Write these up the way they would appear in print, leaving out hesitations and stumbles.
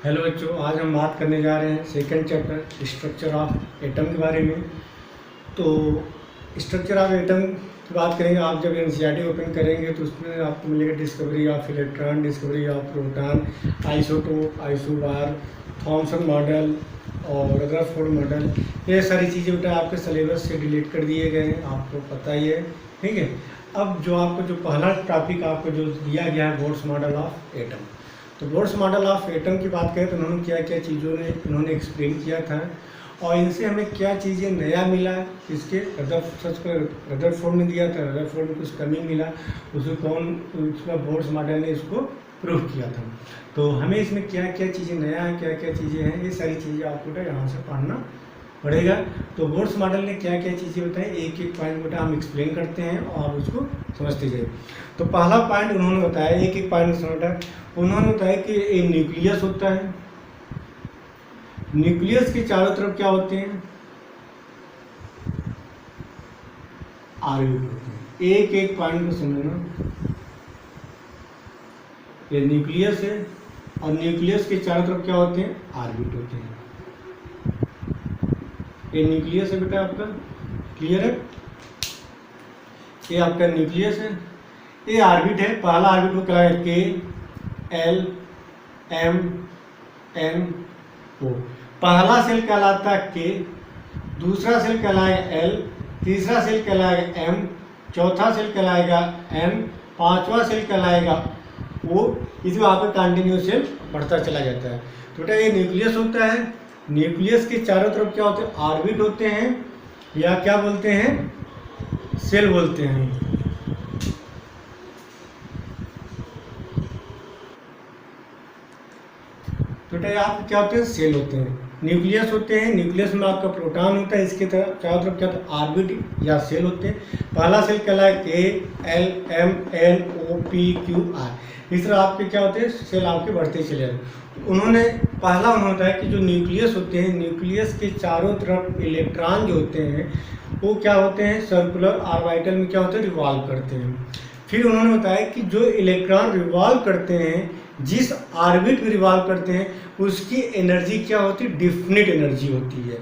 Hello बच्चों, आज हम बात करने जा रहे हैं second chapter structure of atom के बारे में। तो स्ट्रक्चर ऑफ एटम की बात करेंगे। आप जब एनसीईआरटी ओपन करेंगे तो उसमें आपको मिलेगा discovery of electron, discovery of proton, isotope, isobar, Thompson model और रदरफोर्ड मॉडल। ये सारी चीज़ें बेटा आपके सिलेबस से डिलीट कर दिए गए हैं, आपको पता ही है, ठीक है। अब जो आपको जो पहला टॉपिक आपको जो दिया गया है बोर्ड्स मॉडल ऑफ एटम। तो बोर्ड्स मॉडल ऑफ एटम की बात करें तो उन्होंने क्या क्या चीज़ों ने इन्होंने एक्सप्लेन किया था और इनसे हमें क्या चीज़ें नया मिला। इसके रदरफोर्ड ने दिया था, रदरफोर्ड में कुछ कमी मिला, उसको उसका बोर्ड्स मॉडल ने इसको प्रूव किया था। तो हमें इसमें क्या क्या चीज़ें नया है, क्या क्या चीज़ें हैं, ये सारी चीज़ें आपको बेटा यहाँ से पढ़ना पड़ेगा। तो बोर्ड्स मॉडल ने क्या क्या चीज़ें बताई, एक एक पॉइंट बेटा हम एक्सप्लेन करते हैं और उसको समझते जाए। तो पहला पॉइंट उन्होंने बताया, एक एक पॉइंट समझा। उन्होंने बताया कि एक न्यूक्लियस होता है, न्यूक्लियस के चारों तरफ क्या होते हैं, ऑर्बिट होते हैं। एक एक पॉइंट को समझना। ये न्यूक्लियस है और न्यूक्लियस के चारों तरफ क्या होते हैं, ऑर्बिट होते हैं। ये न्यूक्लियस है बेटा आपका, क्लियर है। ये आपका न्यूक्लियस है, ये ऑर्बिट है। पहला ऑर्बिट को क्या है, के एल एम एन ओ। पहला सेल कहलाता है के, दूसरा सेल कहलाएगा एल, तीसरा सेल कहलाएगा एम, चौथा सेल कहलाएगा एन, पांचवा सेल कहलाएगा ओ। इसमें आपका कंटिन्यूस सेल बढ़ता चला जाता है। तो बेटा ये न्यूक्लियस होता है। न्यूक्लियस के चारों तरफ क्या होते हैं, ऑर्बिट होते हैं या क्या बोलते हैं, सेल बोलते हैं। तो बेटा आप क्या होते हैं, सेल होते हैं। न्यूक्लियस होते हैं, न्यूक्लियस में आपका प्रोटॉन होता है, इसके तरफ चारों तरफ क्या होता है, ऑर्बिट या सेल होते हैं। पहला सेल कहलाए K L M N O P Q R. इस तरह आपके क्या होते हैं, सेल आपके बढ़ते चले जाते हैं। उन्होंने बताया कि जो न्यूक्लियस होते हैं, न्यूक्लियस के चारों तरफ इलेक्ट्रॉन जो होते हैं वो क्या होते हैं, सर्कुलर ऑर्बिटल में क्या होते हैं, रिवॉल्व करते हैं। फिर उन्होंने बताया कि जो इलेक्ट्रॉन रिवॉल्व करते हैं, जिस ऑर्बिट में रिवॉल्व करते हैं, उसकी एनर्जी क्या होती है, डिफिनिट एनर्जी होती है।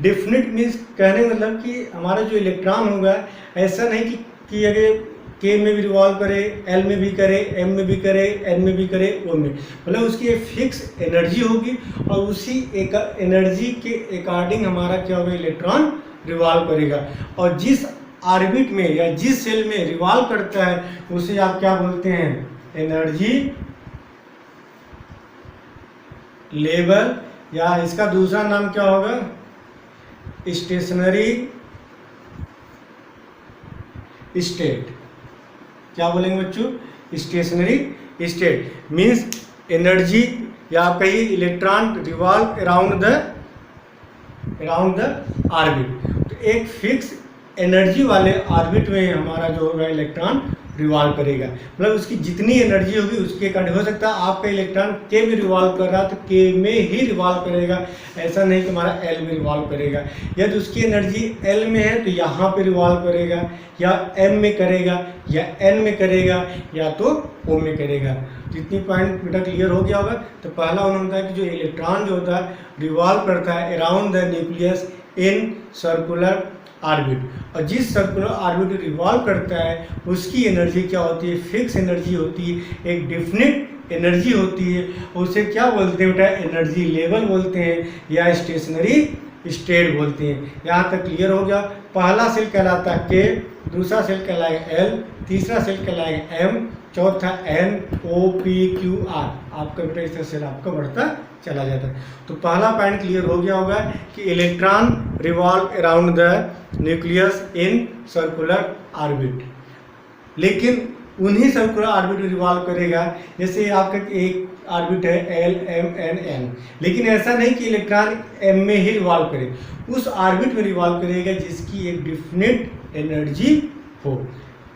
डिफिनिट मीन्स कहने मतलब कि हमारा जो इलेक्ट्रॉन होगा, ऐसा नहीं कि अगर के में भी रिवॉल्व करे, एल में भी करे, एम में भी करे, एन में भी करे, ओ में, मतलब उसकी एक फिक्स एनर्जी होगी और उसी एक एनर्जी के अकॉर्डिंग हमारा क्या होगा, इलेक्ट्रॉन रिवॉल्व करेगा। और जिस ऑर्बिट में या जिस सेल में रिवॉल्व करता है उसे आप क्या बोलते हैं, एनर्जी लेवल, या इसका दूसरा नाम क्या होगा, स्टेशनरी स्टेट। क्या बोलेंगे बच्चों, स्टेशनरी स्टेट मीन्स एनर्जी, या आप कहिए electron revolve around the orbit. तो एक फिक्स एनर्जी वाले ऑर्बिट में हमारा जो होगा इलेक्ट्रॉन रिवॉल्व करेगा। मतलब उसकी जितनी एनर्जी होगी उसके कारण हो सकता है आपका इलेक्ट्रॉन के में रिवॉल्व कर रहा है तो के में ही रिवॉल्व करेगा, ऐसा नहीं कि हमारा एल में रिवॉल्व करेगा। यदि उसकी एनर्जी एल में है तो यहाँ पे रिवॉल्व करेगा, या एम में करेगा, या एन में करेगा, या तो ओ में करेगा। जितनी पॉइंट बेटा क्लियर हो गया होगा। तो पहला उन्होंने बताया कि जो इलेक्ट्रॉन जो होता है रिवॉल्व करता है around the nucleus in circular orbit, और जिस सर्कुलर ऑर्बिट रिवॉल्व करता है उसकी एनर्जी क्या होती है, फिक्स एनर्जी होती है, एक डिफिनिट एनर्जी होती है। उसे क्या बोलते हैं बेटा, एनर्जी लेवल बोलते हैं या स्टेशनरी स्टेट बोलते हैं। यहाँ तक क्लियर हो गया। पहला सेल कहलाता है के, दूसरा सेल कहलाएगा एल, तीसरा सेल कहलाएगा एम, चौथा N O P Q R. आपका बेटा इस तरह सेल आपका बढ़ता चला जाता है। तो पहला पॉइंट क्लियर हो गया होगा कि electron revolve around the nucleus in circular orbit, लेकिन उन्हीं सर्कुलर ऑर्बिट में रिवॉल्व करेगा। जैसे आपका एक ऑर्बिट है एल एम एन एन, लेकिन ऐसा नहीं कि इलेक्ट्रॉन एम में ही रिवॉल्व करे, उस ऑर्बिट में रिवॉल्व करेगा जिसकी एक डिफिनिट एनर्जी हो।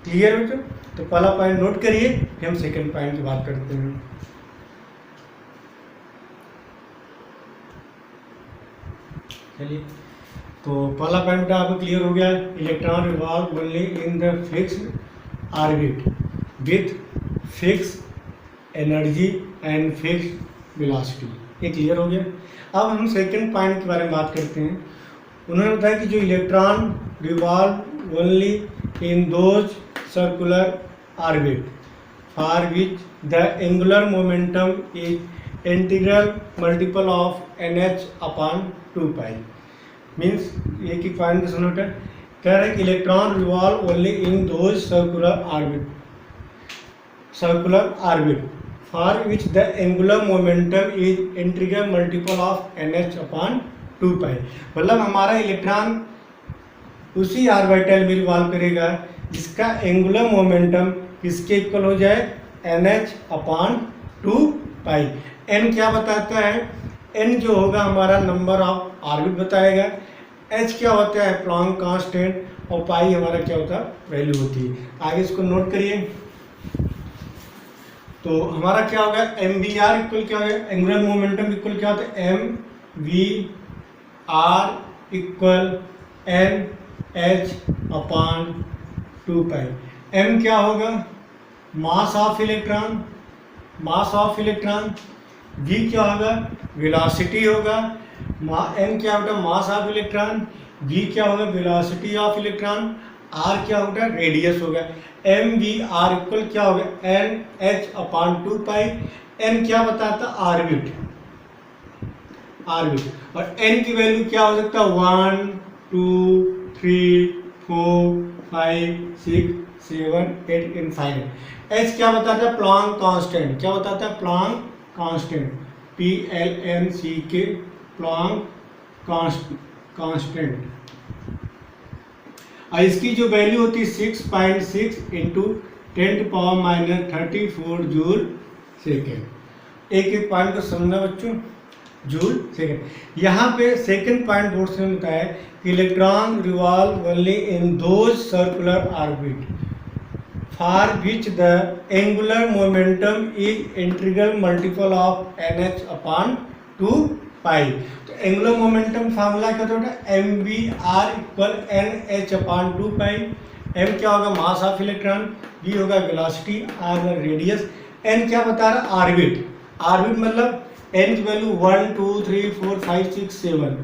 क्लियर बेटा। तो पहला पॉइंट नोट करिए, फिर हम सेकंड पॉइंट की बात करते हैं। चलिए, तो पहला पॉइंट आपको क्लियर हो गया, electron revolve only in the fixed orbit with fix energy and fix velocity. ये क्लियर हो गया। अब हम सेकंड पॉइंट के बारे में बात करते हैं। उन्होंने बताया कि जो electron revolve only in those circular orbit for which the angular momentum is integral multiple of NH upon 2π। Means एक ही पॉइंट को सुनो, कह रहे हैं कि electron revolve only in those circular orbit for which the angular momentum is integral multiple of NH upon 2π। मतलब हमारा इलेक्ट्रॉन उसी ऑर्बिटल में रिवॉल्व करेगा जिसका एंगुलर मोमेंटम किसके इक्वल हो जाए, NH अपॉन 2π। n क्या बताता है, n जो होगा हमारा नंबर ऑफ ऑर्बिट बताएगा, h क्या होता है प्लैंक कांस्टेंट, और पाई हमारा क्या होता है वैल्यू होती है। आगे इसको नोट करिए। तो हमारा क्या होगा, MVR इक्वल क्या होगा, एंगुलर मोमेंटम इक्वल क्या होता है, MVR equal NH upon 2π। m क्या होगा, मास ऑफ इलेक्ट्रॉन, v क्या होगा, वेलोसिटी होगा, m क्या होगा, मास ऑफ इलेक्ट्रॉन, v क्या होगा, वेलोसिटी ऑफ इलेक्ट्रॉन, r क्या होगा, रेडियस होगा। MVR इक्वल क्या होगा, NH अपॉन 2π। n क्या बताता, ऑर्बिट, और n की वैल्यू क्या हो सकता है, 1 2 3 4 5 6 7 8 इनफाइनाइट। h क्या बताता है, प्लैंक कांस्टेंट, क्या बताता है, Planck constant, PLNCK, Planck constant. और इसकी जो वैल्यू होती है 6.6 इंटू 10⁻34 जूल सेकेंड। एक एक पॉइंट को समझना बच्चों, जूल सेकेंड। यहाँ पे सेकेंड पॉइंट बोर्ड से बताया कि electron revolve only in those circular orbit for which the angular momentum is integral multiple of NH upon 2π। तो एंगुलर मोमेंटम फार्मूला क्या होता है, MVR equal NH upon 2π। m क्या होगा, मास ऑफ इलेक्ट्रॉन, v होगा वेलोसिटी, r रेडियस, n क्या बता रहा, ऑर्बिट मतलब n की वैल्यू 1 2 3 4 5 6 7।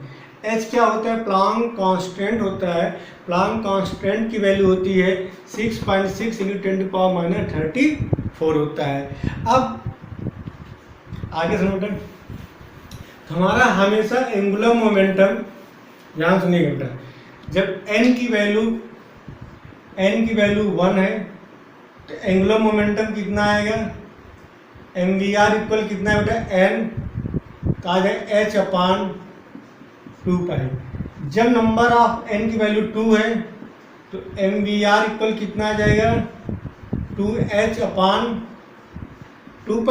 h क्या होता है, प्लैंक कांस्टेंट होता है, प्लैंक कांस्टेंट की वैल्यू होती है 6.6 इंटू 10⁻34 होता है। अब आगे समझते हैं, हमारा हमेशा एंगुलर मोमेंटम, ध्यान सुनिएगा बेटा, जब n की वैल्यू 1 है तो एंगुलर मोमेंटम कितना आएगा, MVR इक्वल कितना है बेटा, n कहा जाए h अपॉन 2π। जब नंबर ऑफ n की वैल्यू 2 है तो MVR इक्वल कितना आ जाएगा, 2h अपॉन 2π।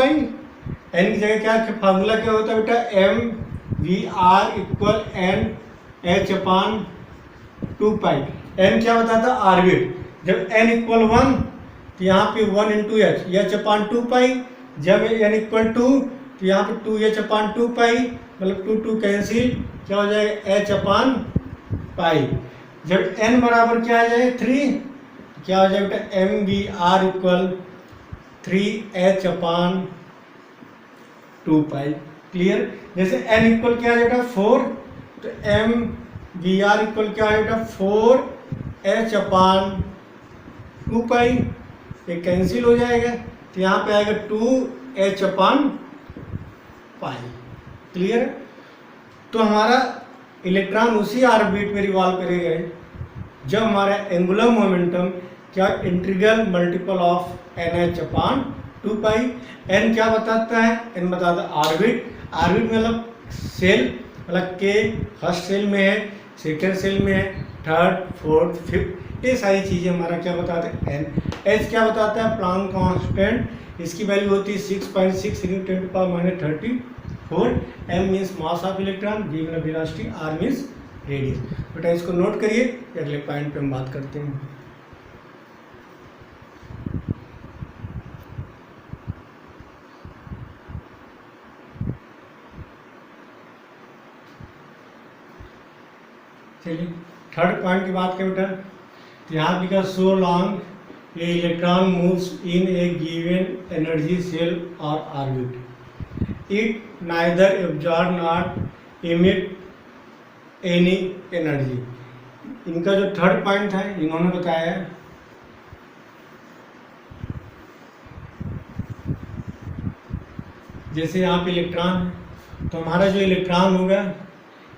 n की जगह क्या, फार्मूला क्या होता है बेटा, MVR equal NH upon 2π। n क्या बताता है, ऑर्बिट। जब n इक्वल 1 तो यहाँ पे 1 इंटू h अपॉन 2π। जब n इक्वल 2 तो यहाँ पे 2h अपॉन 2π, मतलब 2 कैंसिल, क्या हो जाएगा, h अपॉन पाई। जब n बराबर क्या आ जाए 3, क्या हो जाएगा बेटा, MVR equal 3h upon 2π। Clear. जैसे n इक्वल क्या आ जाएगा 4, तो MVR इक्वल क्या आ जाएगा 4h अपॉन 2π। ये कैंसिल हो जाएगा तो यहाँ पे आएगा 2h अपॉन पाई। क्लियर। तो हमारा इलेक्ट्रॉन उसी ऑर्बिट में रिवॉल्व करेगा जब हमारा एंगुलर मोमेंटम क्या, integral multiple of NH upon 2π। n क्या बताता है, n बताता है ऑर्बिट मतलब सेल, मतलब के फर्स्ट सेल में है, सेकेंड सेल में है, थर्ड फोर्थ फिफ्थ, ये सारी चीज़ें हमारा क्या बताते हैं, n। h क्या बताता है, प्लैंक कांस्टेंट, इसकी वैल्यू होती है 6.6 into 10⁻34। m means mass of electron, v means velocity, r means radius. बेटा इसको नोट करिए, अगले पॉइंट पे हम बात करते हैं। चलिए थर्ड पॉइंट की बात करें बेटा, यहाँ लिखा so long a electron moves in a given energy shell और orbit. It neither absorb not emit any energy. इनका जो थर्ड पॉइंट है इन्होंने बताया है जैसे यहाँ पे इलेक्ट्रॉन है तो हमारा जो इलेक्ट्रॉन होगा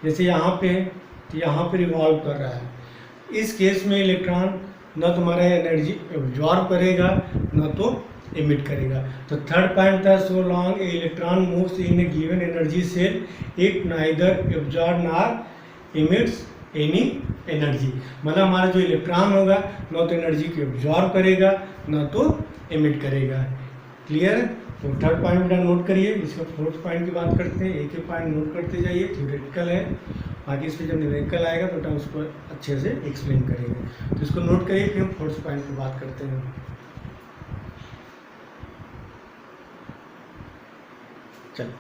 जैसे यहाँ पे है तो यहाँ पे रिवॉल्व कर रहा है। इस केस में इलेक्ट्रॉन न तुम्हारा एनर्जी एब्जॉर्ब करेगा न तो इमिट करेगा। तो थर्ड पॉइंट था so long a electron moves in a given energy cell it neither absorb nor emits any energy. मतलब हमारा जो इलेक्ट्रॉन होगा न तो एनर्जी को एब्जॉर्ब करेगा न तो इमिट करेगा। क्लियर है? तो थर्ड पॉइंट बेटा नोट करिए। इसका फोर्थ पॉइंट की बात करते हैं, एक एक पॉइंट नोट करते जाइए। थ्योरेटिकल है, बाकी इस पर जब न्यूमेरिकल आएगा तो उसको अच्छे से एक्सप्लेन करेंगे। तो इसको नोट करिए, फिर हम फोर्थ पॉइंट की बात करते हैं। चलो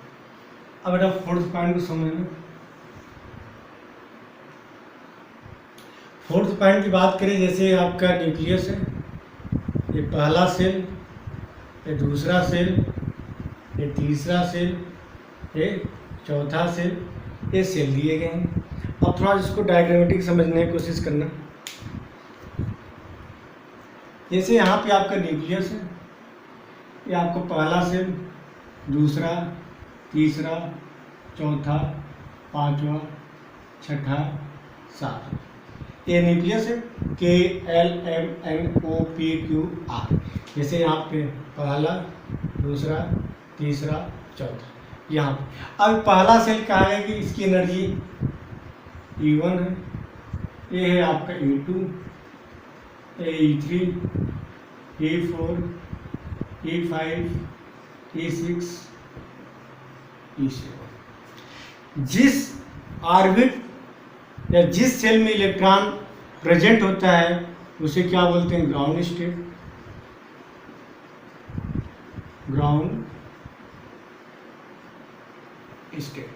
अब बेटा फोर्थ पॉइंट को समझना। फोर्थ पॉइंट की बात करें, जैसे आपका न्यूक्लियस है, ये पहला सेल, ये दूसरा सेल, ये तीसरा सेल, ये चौथा सेल, ये सेल दिए गए हैं। अब थोड़ा इसको डायग्रामेटिक समझने की कोशिश करना। जैसे यहाँ पे आपका न्यूक्लियस है, ये आपको पहला सेल, दूसरा, तीसरा, चौथा, पांचवा, छठा, सातवां, ये न्यूक्लियस है। KLMNOPQR। जैसे यहाँ पे पहला, दूसरा, तीसरा, चौथा, यहाँ पे। अब पहला सेल क्या है कि इसकी एनर्जी E1 है, ये है आपका E2, E3, E4, E5, E6, E7। जिस ऑर्बिट या जिस सेल में इलेक्ट्रॉन प्रेजेंट होता है उसे क्या बोलते हैं? Ground state. Ground state.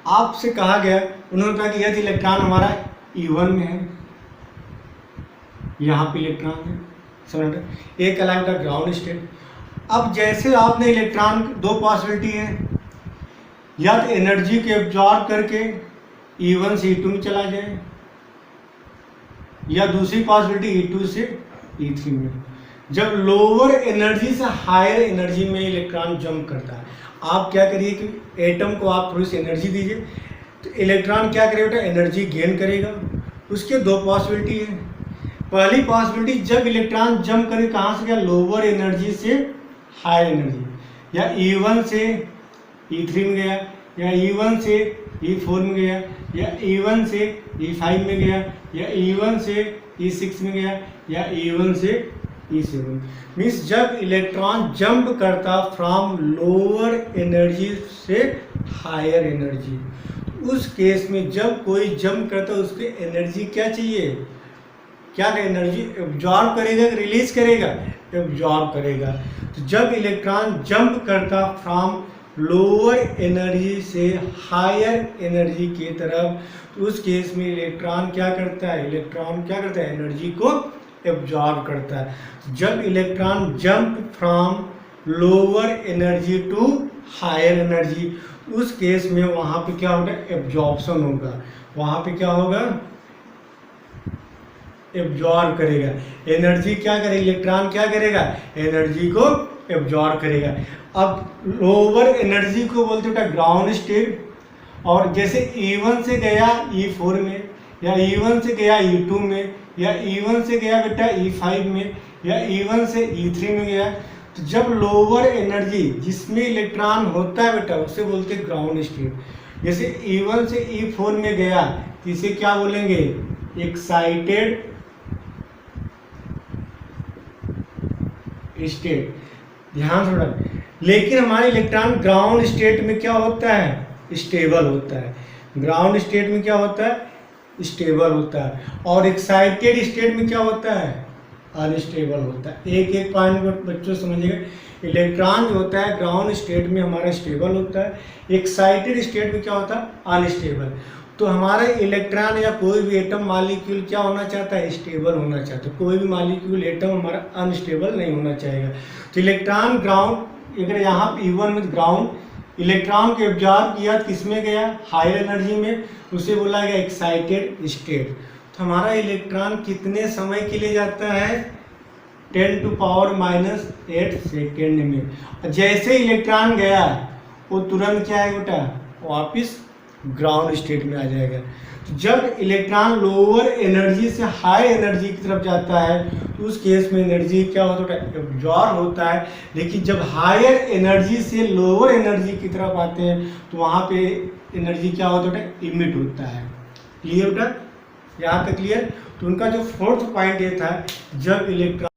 आपसे कहा गया, उन्होंने कहा कि यदि इलेक्ट्रॉन हमारा E1 में है, यहाँ पे इलेक्ट्रॉन है, समझ, एक कहलाता है ग्राउंड स्टेट। अब जैसे आपने इलेक्ट्रॉन, दो पॉसिबिलिटी है, या तो एनर्जी को एब्जॉर्ब करके E1 से E2 में चला जाए, या दूसरी पॉसिबिलिटी E2 से E3 में। जब लोअर एनर्जी से हायर एनर्जी में इलेक्ट्रॉन जंप करता है, आप क्या करिए कि एटम को आप थोड़ी सी एनर्जी दीजिए तो इलेक्ट्रॉन क्या करेगा बेटा? एनर्जी गेन करेगा। उसके दो पॉसिबिलिटी है। पहली पॉसिबिलिटी, जब इलेक्ट्रॉन जंप करे कहाँ से गया? लोअर एनर्जी से हायर एनर्जी, या E1 से E3 में गया, या E1 से E4 में गया, या E1 से E5 में गया, या E1 से E6 में गया, या E1 से E7। मीन्स जब इलेक्ट्रॉन जंप करता फ्रॉम लोअर एनर्जी से हायर एनर्जी, उस केस में जब कोई जंप करता उसके एनर्जी क्या चाहिए? क्या एनर्जी एब्जॉर्ब करेगा कि रिलीज करेगा? एब्जॉर्ब करेगा। तो जब इलेक्ट्रॉन जंप करता फ्रॉम लोअर एनर्जी से हायर एनर्जी की तरफ, तो उस केस में इलेक्ट्रॉन क्या करता है? इलेक्ट्रॉन क्या करता है? एनर्जी को एब्जॉर्ब करता है। जब electron jump from lower energy to higher energy, उस केस में वहाँ पे क्या होगा? एब्जॉर्प्शन होगा। वहाँ पे क्या होगा? एब्जॉर्ब करेगा। एनर्जी क्या करेगा? इलेक्ट्रॉन क्या करेगा? एनर्जी को एब्जॉर्ब करेगा। अब लोअर एनर्जी को बोलते हैं ग्राउंड स्टेट। और जैसे E1 से गया E4 में, या E1 से गया E2 में, या E1 से गया बेटा E5 में, या E1 से E3 में गया, तो जब लोअर एनर्जी जिसमें इलेक्ट्रॉन होता है बेटा उसे बोलते हैं ग्राउंड स्टेट। जैसे E1 से E4 में गया तो इसे क्या बोलेंगे? Excited state. ध्यान से रखना। लेकिन हमारे इलेक्ट्रॉन ग्राउंड स्टेट में क्या होता है? स्टेबल होता है। ग्राउंड स्टेट में क्या होता है? स्टेबल होता है। और एक्साइटेड स्टेट में क्या होता है? अनस्टेबल होता है। एक एक पॉइंट बच्चों समझिएगा। इलेक्ट्रॉन जो होता है ग्राउंड स्टेट में हमारा स्टेबल होता है, एक्साइटेड स्टेट में क्या होता है? अनस्टेबल। तो हमारा इलेक्ट्रॉन या कोई भी एटम मॉलिक्यूल क्या होना चाहता है? स्टेबल होना चाहता है। कोई भी मॉलिक्यूल एटम हमारा अनस्टेबल नहीं होना चाहेगा। तो इलेक्ट्रॉन ग्राउंड, अगर यहाँ E1 में ग्राउंड, इलेक्ट्रॉन को एब्जॉर्ब किया, किसमें गया, हायर एनर्जी में, उसे बोला गया एक्साइटेड स्टेट। तो हमारा इलेक्ट्रॉन कितने समय के लिए जाता है, 10⁻⁻8 सेकेंड में। जैसे इलेक्ट्रॉन गया वो तुरंत क्या है बेटा, वापिस ग्राउंड स्टेट में आ जाएगा। तो जब इलेक्ट्रॉन लोअर एनर्जी से हाई एनर्जी की तरफ जाता है तो उस केस में एनर्जी क्या होता है, एब्जॉर्ब होता है। लेकिन जब हायर एनर्जी से लोअर एनर्जी की तरफ आते हैं तो वहाँ पे एनर्जी क्या होता है, इमिट होता है। क्लियर बेटा, यहाँ तक क्लियर। तो उनका जो फोर्थ पॉइंट ये था, जब इलेक्ट्रॉन